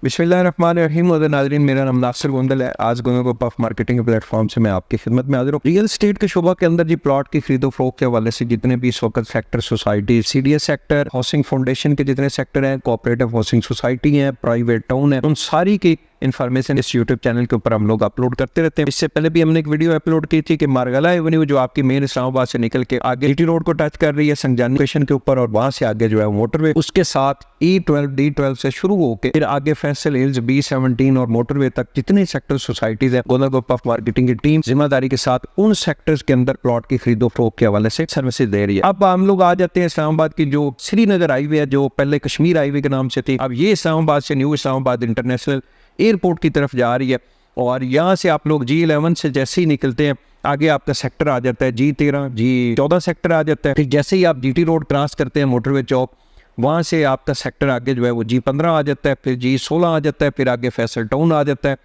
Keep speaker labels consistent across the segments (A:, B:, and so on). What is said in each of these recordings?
A: बिस्मिल्लाहिर्रहमानिर्रहीम। नाज़रीन, मेरा नाम नासिर गोंदल है। आज गोंदल ग्रुप ऑफ मार्केटिंग के प्लेटफॉर्म से मैं आपकी खिदमत में हाजिर हूँ। रियल एस्टेट के शोबा के अंदर जी प्लॉट की खरीदो फरोख्त के हवाले से जितने भी इस वक्त sector, society, CDS sector, housing foundation के जितने सेक्टर हैं, कोऑपरेटिव हाउसिंग सोसाइटी है, प्राइवेट टाउन है, उन सारी की इन्फॉर्मेशन इस यूट्यूब चैनल के ऊपर हम लोग अपलोड करते रहते हैं। इससे पहले भी हमने एक वीडियो अपलोड की थी कि मारगला एवेन्यू जो आपकी मेन इस्लामाबाद से निकल के आगे GT रोड को टच कर रही है संजानी स्टेशन के ऊपर, और वहां से आगे जो है मोटरवे, उसके साथ E12 D12 से शुरू होकर फिर आगे फैसल हिल्स B17 और मोटरवे तक जितने सेक्टर सोसाइटीज है, गोंदल ग्रुप ऑफ मार्केटिंग की टीम जिम्मेदारी के साथ उन सेक्टर्स के अंदर प्लॉट की खरीदो फरोख्त के हवाले से सर्विसेज दे रही है। अब हम लोग आ जाते हैं इस्लामाबाद की जो श्रीनगर हाईवे है, जो पहले कश्मीर हाईवे के नाम से थी, अब ये इस्लामाबाद से न्यू इस्लामाबाद इंटरनेशनल एयरपोर्ट की तरफ जा रही है। और यहाँ से आप लोग G11 से जैसे ही निकलते हैं आगे आपका सेक्टर आ जाता है G13, G14 सेक्टर आ जाता है। फिर जैसे ही आप GT रोड क्रॉस करते हैं मोटरवे चौक, वहाँ से आपका सेक्टर आगे जो है वो G15 आ जाता है, फिर G16 आ जाता है, फिर आगे फैसल टाउन आ जाता है,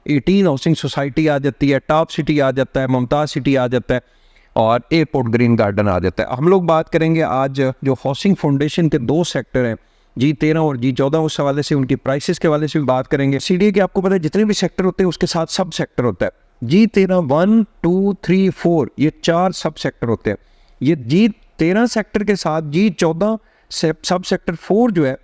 A: 18 हाउसिंग सोसाइटी आ जाती है, टॉप सिटी आ जाता है, मुमताज़ सिटी आ जाता है और एयरपोर्ट ग्रीन गार्डन आ जाता है। हम लोग बात करेंगे आज जो हाउसिंग फाउंडेशन के 2 सेक्टर हैं, G13 और G14, उस हवाले से उनकी प्राइसेस के हवाले से भी बात करेंगे। CDA के आपको पता है जितने भी सेक्टर होते हैं उसके साथ सब सेक्टर होता है। G13 1 2 3 4 ये 4 सब सेक्टर होते हैं। ये G13 सेक्टर के साथ G14 सब सेक्टर 4 जो है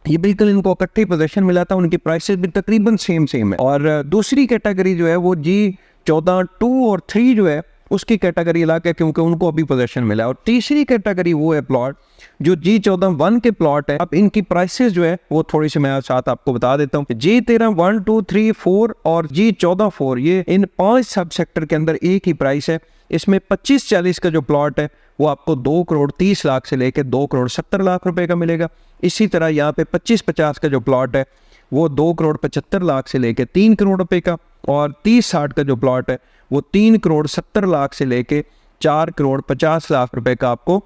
A: ये बिल्कुल इनको इकट्ठी पोजीशन मिला था, उनकी प्राइसेस भी तकरीबन सेम है। और दूसरी कैटेगरी जो है वो G14 2 और 3 जो है उसकी कैटेगरी अलग है क्योंकि उनको अभी पोजीशन मिला है। और तीसरी कैटेगरी वो है प्लॉट जो G14 1 के प्लॉट है। अब इनकी प्राइसेस जो है वो थोड़ी सी मैं साथ आपको बता देता हूँ। G13 1 2 3 4 और G14 4 ये इन 5 सब सेक्टर के अंदर एक ही प्राइस है। इसमें 25-40 का जो प्लॉट है वो आपको 2 करोड़ 30 लाख से लेकर 2 करोड़ 70 लाख रुपए का मिलेगा। इसी तरह यहाँ पे 25-50 का जो प्लॉट है वो 2 करोड़ 75 लाख से लेकर 3 करोड़ रुपए का, और 30-60 का जो प्लॉट है वो 3 करोड़ 70 लाख से लेके 4 करोड़ 50 लाख रुपए का आपको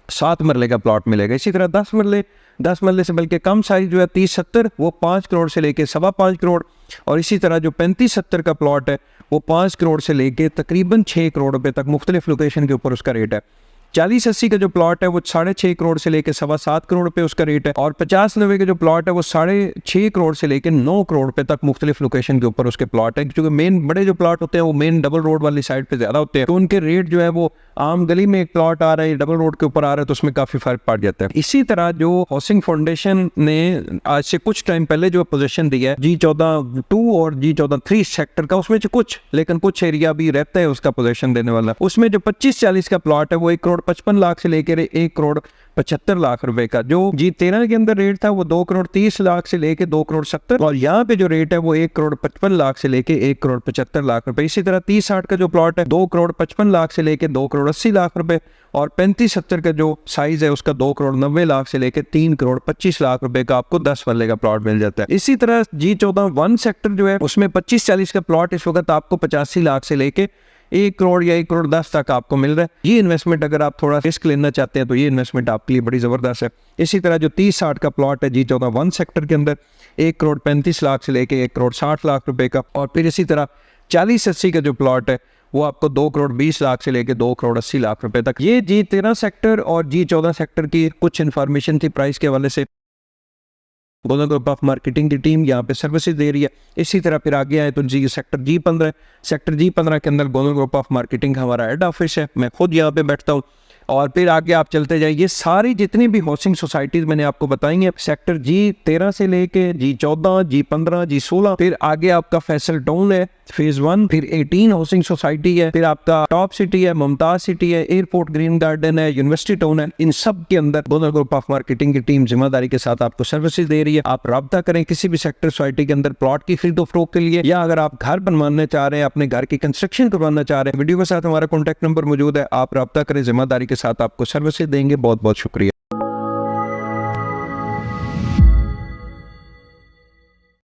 A: 7 मरले का प्लॉट मिलेगा। इसी तरह 10 मरले से बल्कि कम साइज जो है 30-70 वो 5 करोड़ से लेके 5.25 करोड़, और इसी तरह जो 35-70 का प्लॉट है वो 5 करोड़ से लेके तकरीबन 6 करोड़ रुपए तक मुख्तलिफ लोकेशन के ऊपर उसका रेट है। 40-80 का जो प्लॉट है वो 6.5 करोड़ से लेकर 7.25 करोड़ रुपए उसका रेट है, और 50-90 का जो प्लॉट है वो 6.5 करोड़ से लेकर 9 करोड़ रुपए तक मुख्तलिफ लोकेशन के ऊपर उसके प्लॉट है। क्योंकि मेन बड़े जो प्लॉट होते हैं वो मेन डबल रोड वाली साइड पे ज्यादा होते हैं, तो उनके रेट जो है वो आम गली में एक प्लॉट आ रहा है डबल रोड के ऊपर आ रहा है तो उसमें काफी फर्क पड़ जाता है। इसी तरह जो हाउसिंग फाउंडेशन ने आज से कुछ टाइम पहले जो पोजीशन दिया है G14 2 और G14 3 सेक्टर का, उसमें लेकिन कुछ एरिया भी रहता है उसका पोजीशन देने वाला। उसमें जो 25-40 का प्लॉट है वो 1 करोड़ 55 लाख से लेकर 1 करोड़ 75 लाख रुपए का। जो G13 के अंदर रेट था वो 2 करोड़ 30 लाख से लेके 2 करोड़ 70, और यहाँ पे जो रेट है वो 1 करोड़ 55 लाख से लेके 1 करोड़ 75 लाख रुपए। इसी तरह 30-60 का जो प्लॉट है 2 करोड़ 55 लाख से लेके 2 करोड़ 80 लाख रुपए, और 35-70 का जो साइज है उसका 2 करोड़ 90 लाख से लेके 3 करोड़ 25 लाख रुपए का आपको 10 मरले का प्लॉट मिल जाता है। इसी तरह G14 1 सेक्टर जो है उसमें 25-40 का प्लॉट इस वक्त आपको 85 लाख से लेके 1 करोड़ या 1 करोड़ 10 तक आपको मिल रहा है। ये इन्वेस्टमेंट अगर आप थोड़ा रिस्क लेना चाहते हैं तो ये इन्वेस्टमेंट आपके लिए बड़ी ज़बरदस्त है। इसी तरह जो 30-60 का प्लॉट है G14 1 सेक्टर के अंदर 1 करोड़ 35 लाख से लेके 1 करोड़ 60 लाख रुपए का, और फिर इसी तरह 40-80 का जो प्लॉट है वो आपको 2 करोड़ 20 लाख से लेके 2 करोड़ 80 लाख रुपए तक। ये G13 सेक्टर और G14 सेक्टर की कुछ इन्फॉर्मेशन थी प्राइस के हवाले से। गोंदल ग्रुप ऑफ मार्केटिंग की टीम यहाँ पे सर्विसेज दे रही है। इसी तरह फिर आगे आए तो सेक्टर G15 के अंदर गोंदल ग्रुप ऑफ मार्केटिंग का हमारा हेड ऑफिस है, मैं खुद यहाँ पे बैठता हूँ। और फिर आगे आप चलते जाइए, सारी जितनी भी हाउसिंग सोसाइटीज मैंने आपको बताई हैं, सेक्टर G13 से लेके G14 G15 G16, फिर आगे आपका फैसल टाउन है फेज 1, फिर 18 हाउसिंग सोसाइटी है, फिर आपका टॉप सिटी है, मुमताज सिटी है, एयरपोर्ट ग्रीन गार्डन है, यूनिवर्सिटी टाउन है। इन सब के अंदर गोंदल ग्रुप ऑफ मार्केटिंग की टीम जिम्मेदारी के साथ आपको सर्विसेज दे रही है। आप राब्ता करें किसी भी सेक्टर सोसाइटी के अंदर प्लॉट की खरीदो फरोख्त के लिए, या अगर आप घर बनवाना चाह रहे हैं, अपने घर की कंस्ट्रक्शन करवाना चाह रहे हैं, वीडियो के साथ हमारा कॉन्टैक्ट नंबर मौजूद है, आप राब्ता करें, जिम्मेदारी के साथ आपको सर्विसेज देंगे। बहुत बहुत शुक्रिया।